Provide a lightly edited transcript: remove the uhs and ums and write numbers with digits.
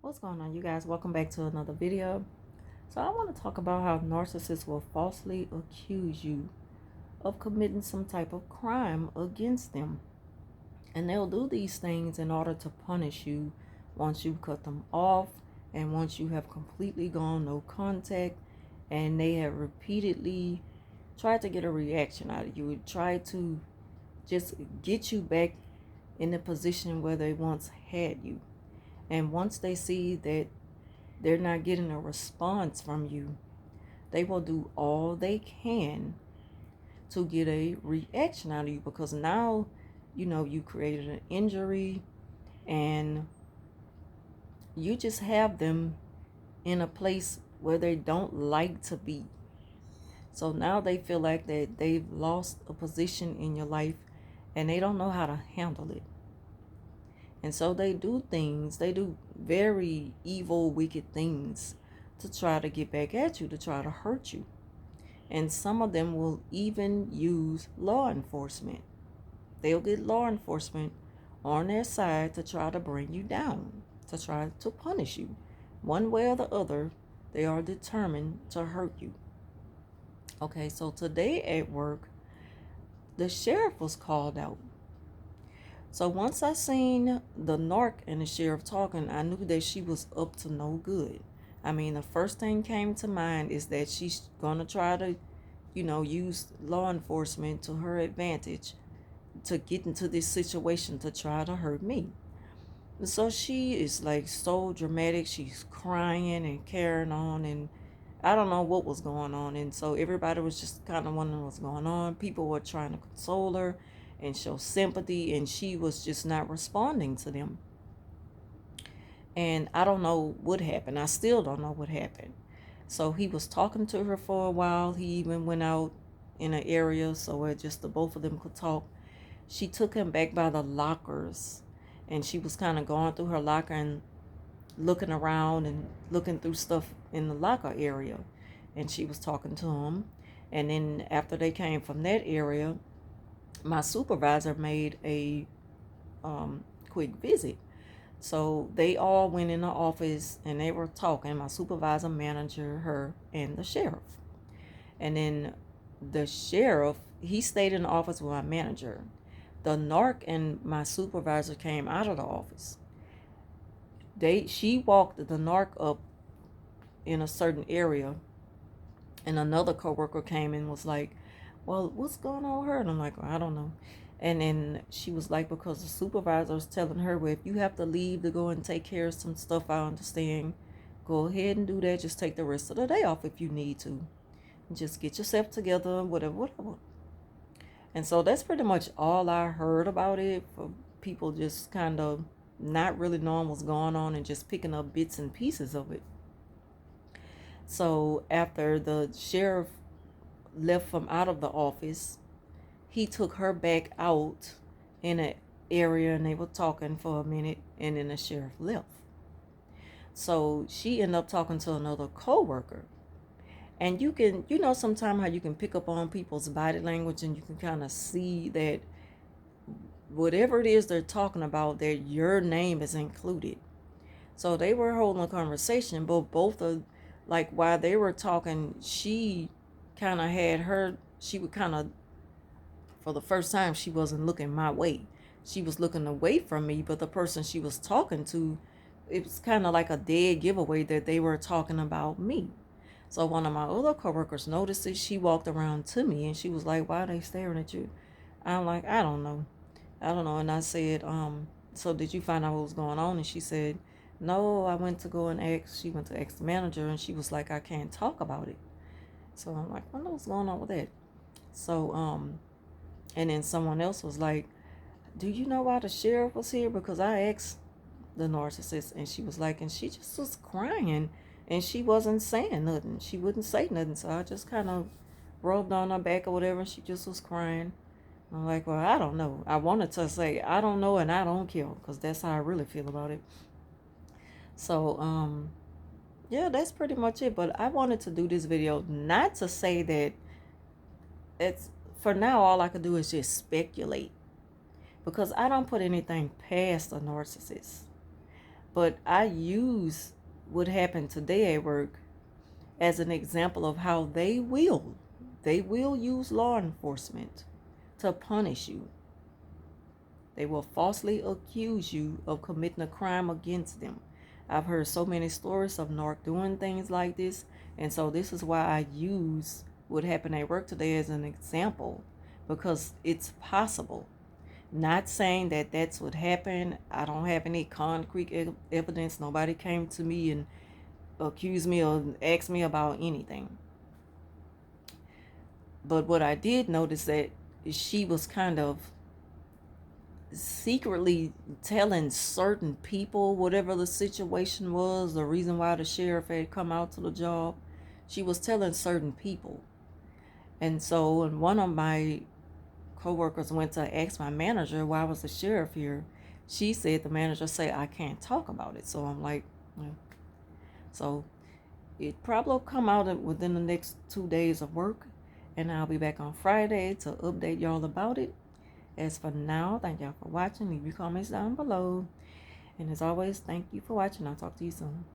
What's going on, you guys? Welcome back to another video. So I want to talk about how narcissists will falsely accuse you of committing some type of crime against them. And they'll do these things in order to punish you once you cut them off and once you have completely gone no contact and they have repeatedly tried to get a reaction out of you, try to just get you back in the position where they once had you. And once they see that they're not getting a response from you, they will do all they can to get a reaction out of you, because now you created an injury and you just have them in a place where they don't like to be. So now they feel like that they've lost a position in your life and they don't know how to handle it. And so they do very evil, wicked things to try to get back at you, to try to hurt you. And some of them will even use law enforcement. They'll get law enforcement on their side to try to bring you down, to try to punish you. One way or the other, they are determined to hurt you. Okay, so today at work, the sheriff was called out. So once I seen the narc and the sheriff talking, I knew that she was up to no good. I mean, the first thing came to mind is that she's going to try to, use law enforcement to her advantage to get into this situation to try to hurt me. And so she is like so dramatic. She's crying and carrying on, and I don't know what was going on. And so everybody was just kind of wondering what's going on. People were trying to console her and show sympathy, and she was just not responding to them. And I don't know what happened. I still don't know what happened. So he was talking to her for a while. He even went out in an area so where just the both of them could talk. She took him back by the lockers, and she was kind of going through her locker and looking around and looking through stuff in the locker area. And she was talking to him. And then after they came from that area, my supervisor made a quick visit. So they all went in the office and they were talking, my supervisor, manager, her, and the sheriff. And then the sheriff, he stayed in the office with my manager. The narc and my supervisor came out of the office. She walked the narc up in a certain area, and another coworker came and was like, well, what's going on with her? And I'm like, well, I don't know. And then she was like, because the supervisor was telling her, well, if you have to leave to go and take care of some stuff, I understand. Go ahead and do that. Just take the rest of the day off if you need to. Just get yourself together, whatever. And so that's pretty much all I heard about it, for people just kind of not really knowing what's going on and just picking up bits and pieces of it. So after the sheriff left from out of the office, he took her back out in an area and they were talking for a minute, and then the sheriff left. So she ended up talking to another coworker. And you can, sometimes how you can pick up on people's body language and you can kind of see that whatever it is they're talking about, that your name is included. So they were holding a conversation, but both of, like, while they were talking, she kind of had her, she would kind of, for the first time, she wasn't looking my way. She was looking away from me, but the person she was talking to, it was kind of like a dead giveaway that they were talking about me. So one of my other coworkers noticed it. She walked around to me and she was like, why are they staring at you? I'm like, I don't know. And I said, so did you find out what was going on? And she said, no, I went to go and ask. She went to ask the manager, and she was like, I can't talk about it. So I'm like, I wonder what's going on with that. So, and then someone else was like, do you know why the sheriff was here? Because I asked the narcissist, and she was like, and she just was crying, and she wasn't saying nothing. She wouldn't say nothing. So I just kind of rubbed on her back or whatever, and she just was crying. I'm like, well, I don't know. I wanted to say, I don't know and I don't care, because that's how I really feel about it. So, yeah, that's pretty much it. But I wanted to do this video not to say that it's, for now, all I could do is just speculate, because I don't put anything past a narcissist. But I use what happened today at work as an example of how they will use law enforcement to punish you. They will falsely accuse you of committing a crime against them. I've heard so many stories of narc doing things like this, and so this is why I use what happened at work today as an example, because it's possible. Not saying that that's what happened. I don't have any concrete evidence. Nobody came to me and accused me or asked me about anything. But what I did notice that she was kind of secretly telling certain people whatever the situation was, the reason why the sheriff had come out to the job. She was telling certain people. And so when one of my coworkers went to ask my manager, why was the sheriff here, she said the manager said, I can't talk about it. So I'm like, yeah. So it probably will come out within the next 2 days of work, and I'll be back on Friday to update y'all about it. As for now, thank y'all for watching. Leave your comments down below. And as always, thank you for watching. I'll talk to you soon.